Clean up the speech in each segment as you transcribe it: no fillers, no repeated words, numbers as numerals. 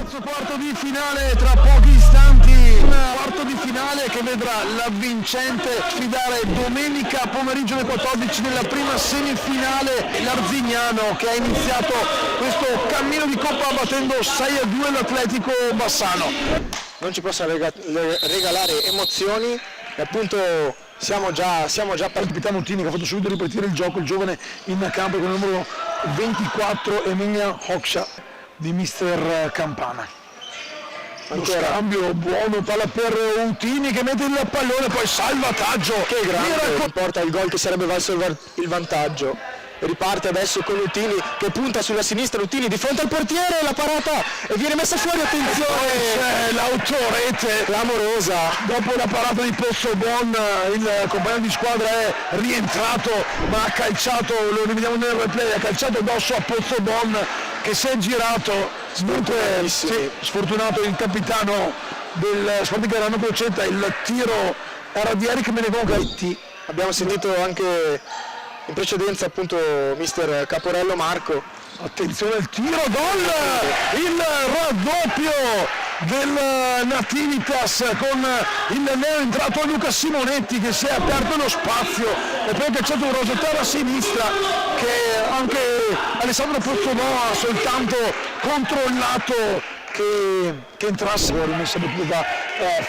Terzo quarto di finale tra pochi istanti, un quarto di finale che vedrà la vincente sfidare domenica pomeriggio alle 14 nella prima semifinale l'Arzignano, che ha iniziato questo cammino di coppa battendo 6-2 l'Atletico Bassano. Non ci possono regalare emozioni e appunto siamo già Il capitano Tini che ha fatto subito ripartire il gioco, il giovane in campo con il numero 24 Emilia Hoxha di mister Campana. Lo scambio buono, palla per Utini che mette il pallone, poi salvataggio. Che grande, porta il gol che sarebbe valso il vantaggio. Riparte adesso con Utini che punta sulla sinistra, Utini di fronte al portiere, la parata e viene messa fuori, attenzione! C'è l'autorete clamorosa. Dopo la parata di Pozzobon il compagno di squadra è rientrato ma ha calciato, lo rivediamo nel replay, ha calciato addosso a Pozzobon che si è girato. Sfortunato il capitano del Sporting Carano Crocetta, il tiro era di Eric Menegoni. Abbiamo sentito anche in precedenza appunto mister Caporello Marco. Attenzione al tiro, gol! Il raddoppio del Nativitas con il neo entrato Luca Simonetti che si è aperto lo spazio e poi ha calciato un rosettaro a sinistra che anche Alessandro Pozzobon ha soltanto controllato che entrasse. Rimessa da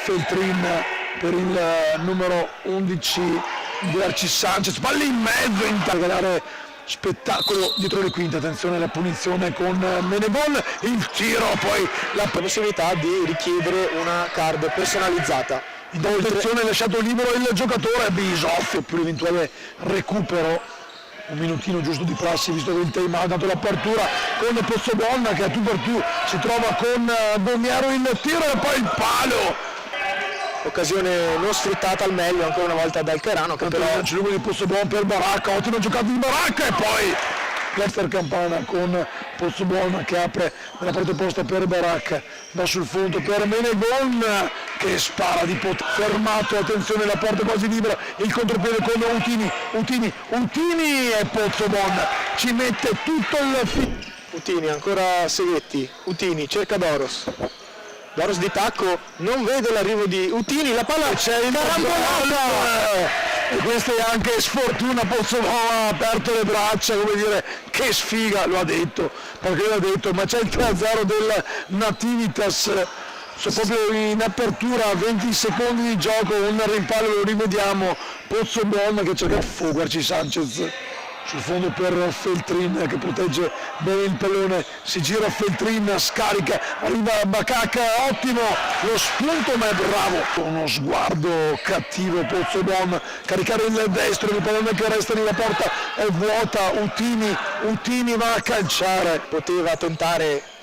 Feltrin per il numero 11 di Arci Sanchez, palla in mezzo in tagliare spettacolo dietro le quinte. Attenzione alla punizione con Menegol, il tiro, poi la possibilità di richiedere una card personalizzata. Attenzione, lasciato libero il giocatore Bisoffi per l'eventuale recupero, un minutino giusto di prassi visto che il time ha dato l'apertura con Pozzobon che a tu per tu si trova con Gomiero, il tiro e poi il palo. Occasione non sfruttata al meglio ancora una volta dal Carano che però c'è lungo di Pozzobon per Baracca, ottima giocata di Baracca e poi l'Ester Campana con Pozzobon che apre nella parte opposta per Baracca, va sul fondo per Menegon che spara di fermato, attenzione la porta quasi libera, il contropiede con Utini e Pozzobon ci mette tutto il Utini, ancora Seghetti, Utini cerca Doros di tacco, non vede l'arrivo di Utini, la palla c'è il carambolata e questa è anche sfortuna. Pozzobon ha aperto le braccia, come dire, che sfiga, lo ha detto, perché l'ha detto, ma c'è il 3-0 del Nativitas, proprio in apertura, 20 secondi di gioco, un rimpallo, lo rivediamo, Pozzobon che cerca Arci Sanchez sul fondo per Feltrin che protegge bene il pallone, si gira Feltrin, scarica, arriva Bakak, ottimo lo spunto ma è bravo, con uno sguardo cattivo Pozzobon, caricare il destro, il pallone che resta nella porta è vuota, Utini va a calciare, poteva tentare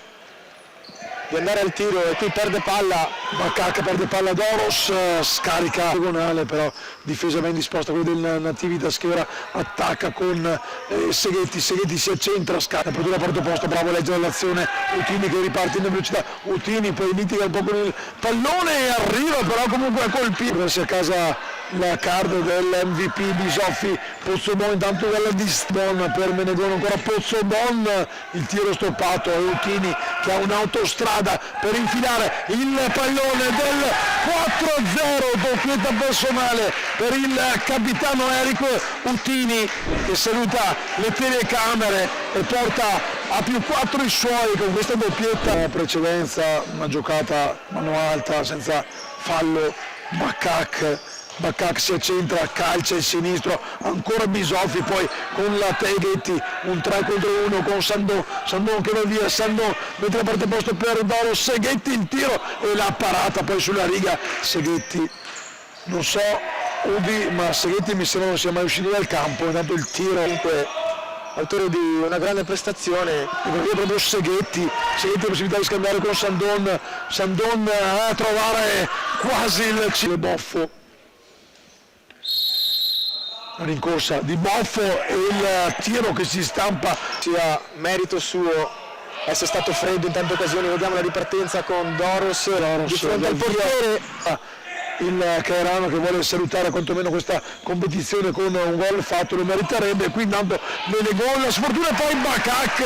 di andare al tiro e qui perde palla, Bakak perde palla, Doros scarica diagonale, però difesa ben disposta, quello del Nativitas che ora attacca con Seghetti si accentra, scarica per la parte opposta, bravo a leggere l'azione, Utini che riparte in velocità, Utini poi mitiga un po' con il pallone e arriva però comunque a colpire, verso a casa la card dell'MVP Bisoffi. Pozzobon intanto dalla Diston per Menegon, ancora Pozzobon, il tiro stoppato e Utini che ha un'autostrada per infilare il pallone del 4-0, doppietta personale per il capitano Eric Utini che saluta le telecamere e porta a +4 i suoi con questa doppietta. In precedenza una giocata mano alta senza fallo, Bakak si accentra, calcia il sinistro, ancora Bisoffi, poi con la Teghetti, un 3 contro 1 con Sandon che va via, Sandon mette la parte posto per Doro, Seghetti il tiro e la parata poi sulla riga, Seghetti, non so Udi, ma Seghetti mi sembra non sia mai uscito dal campo, intanto il tiro, comunque autore di una grande prestazione, e perché proprio Seghetti ha possibilità di scambiare con Sandon a trovare quasi il Boffo. La rincorsa di Boffo e il tiro che si stampa, sia merito suo essere stato freddo in tante occasioni. Vediamo la ripartenza con Doros di fronte al portiere, il Cairano che vuole salutare quantomeno questa competizione con un gol fatto, lo meriterebbe, qui intanto Menegol, la sfortuna, poi Bakak,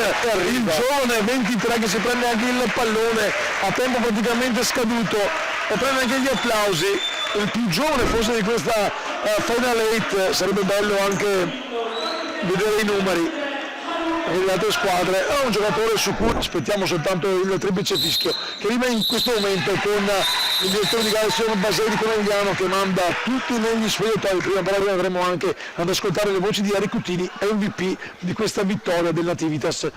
il giovane 23 che si prende anche il pallone a tempo praticamente scaduto, e prende anche gli applausi, il più giovane forse di questa Final 8, sarebbe bello anche vedere i numeri delle altre squadre. È un giocatore su cui aspettiamo soltanto il triplice fischio, che arriva in questo momento con il direttore di gara Simone Baseri Conegliano, che manda tutti negli spogliatoi. Prima però andremo anche ad ascoltare le voci di Eric Cutini, MVP di questa vittoria del Nativitas.